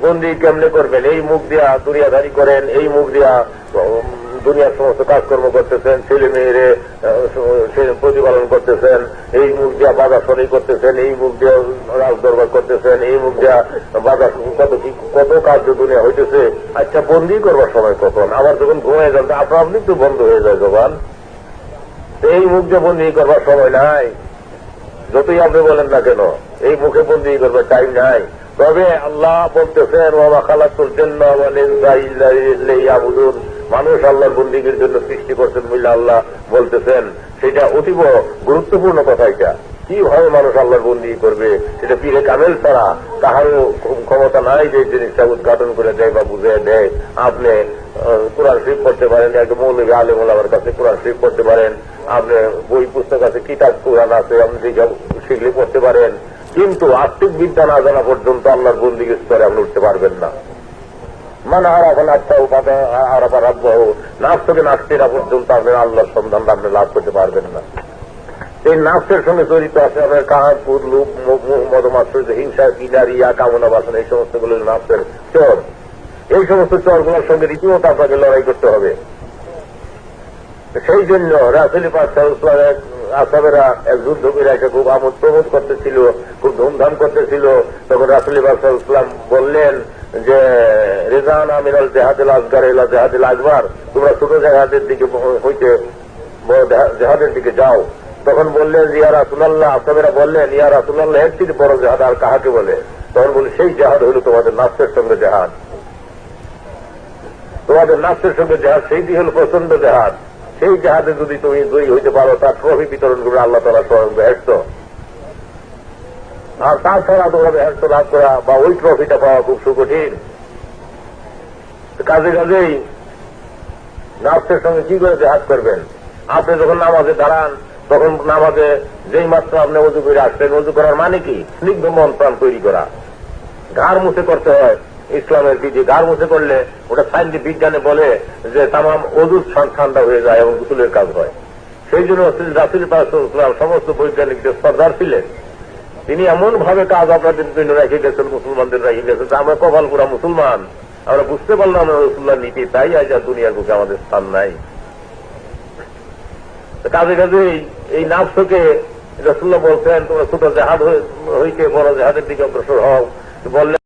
বন্দি কেমনে করবেন? এই মুখ দিয়া দুনিয়াদারি করেন, এই মুখ দিয়া দুনিয়ার সমস্ত কাজকর্ম করতেছেন, ছেলে মেয়েরে প্রতিপালন করতেছেন, এই মুখ দিয়া বাজার সরাই করতেছেন, এই মুখ দিয়া রাজ দরবার করতেছেন, এই মুখ দিয়া বাজার কত কার্য দুনিয়া হইতেছে। আচ্ছা, বন্দি করবার সময় কখন? আবার যখন ঘুমায় যান আপনি তো বন্ধ হয়ে যায় জবান। এই মুখ দিয়ে বন্দি করবার সময় নাই, যতই আপনি বলেন না কেন, এই মুখে বন্দি করবার টাইম নাই। তবে আল্লাহ বলতেছেন, ওয়া খালাকুল জিন্না ওয়াল ইনসা ইল্লা লিয়াবুদুন, মানুষ আল্লাহর বন্দিগির জন্য সৃষ্টি করছেন বলে আল্লাহ বলতেছেন। সেটা অতীব গুরুত্বপূর্ণ কথা। এটা কিভাবে মানুষ আল্লাহর বন্দি করবে, সেটা পীরে কামেল ছাড়া কাহারও ক্ষমতা নাই যে জিনিসটা উদ্ঘাটন করে দেয় বা বুঝিয়ে দেয়। আপনি কোরআন শরীফ পড়তে পারেন, একটা মৌলবী আলেম ওলামার কাছে কোরআন শরীফ পড়তে পারেন, আপনি বই পুস্তক আছে, কিতাব কোরআন আছে, আপনি শিখলে পড়তে পারেন, কিন্তু আত্মিক বিদ্যা না জানা পর্যন্ত আল্লাহর বন্দিগির স্তরে আপনি উঠতে পারবেন না। মানে নাফসকে নাচতেরা পর্যন্ত আপনার আল্লাহর সন্ধান আপনি লাভ করতে পারবেন না। এই নাফসের সঙ্গে জড়িত আছে আপনার কাহারপুর, লোক, মদমাশ্চর্য, হিংসা, কিলা, রিয়া, কামনা বাসনা, এই সমস্ত গুলো নাফসের চর। এই সমস্ত চরগুলোর সঙ্গে রীতিমতো আপনাকে লড়াই করতে হবে। সেই জন্য রাসূল পাক সাল্লাল্লাহু আলাইহি ওয়াসাল্লাম আসাহাবেরা এক যুদ্ধ করে এসে খুব আমোদ প্রমোদ করতেছিল, খুব ধুমধাম করতেছিল। তখন রাসূল পাক সাল্লাল্লাহু আলাইহি ওয়াসাল্লাম বললেন যে রিজানা মিনাল জিহাদিল আসগার ইলা জিহাদিল আকবার, তোমরা ছোট জিহাদের দিকে হইতে জিহাদের দিকে যাও। তখন বললেন ইয়া রাসূলুল্লাহ, আসাহাবেরা বললেন ইয়া রাসূলুল্লাহ, এর চেয়ে বড় জিহাদ আর কাহাকে বলে? তখন বলে সেই জিহাদ হইল তোমাদের নাফসের সঙ্গে জিহাদ। তোমাদের নাফসের সঙ্গে জিহাদ, সেইটি হল প্রচন্ড জিহাদ। সেই জিহাদে যদি তুমি জয়ী হইতে পারো, তার ট্রফি বিতরণ করবে আল্লাহ তাআলা স্বয়ং বেহেশত। আর তাছাড়া তোমরা বেহেশত লাভ করা বা ওই ট্রফিটা পাওয়া খুব সুকঠিন। কাজেই নাফসের সঙ্গে কি করে জিহাদ করবেন? আপনি যখন নামাজে দাঁড়ান, তখন নামাজে যেই মাত্র আপনি অজু করে আসবেন, অজু করার মানে কি? স্নিগ্ধ মন প্রাণ তৈরি করা। ঘাড় মুছে করতে হয় ইসলামের বিধি। ঘাড় মুছে করলে ওটা সাইন্টিফিক বিজ্ঞানে বলে যে তামাম অজু ঠান্ডা হয়ে যায় এবং গোসলের কাজ হয়। সেই জন্য রাসূল পাক সাল্লাল্লাহু আলাইহি ওয়াসাল্লাম সমস্ত বৈজ্ঞানিকদের সর্দার ছিলেন। তিনি এমন ভাবে কাজ আপনাদের জন্য রেখে গেছেন, মুসলমানদের রেখে গেছেন, আমরা কপাল পুরা মুসলমান, আমরা বুঝতে পারলাম না রাসূলুল্লাহর নীতি, তাই আজ আর দুনিয়ার বুকে আমাদের স্থান নাই। কাজেই এই নাফসকে রাসূলুল্লাহ বলছেন তোমরা ছোট জিহাদ হইতে বড় জিহাদের দিকে অগ্রসর হও। বললেন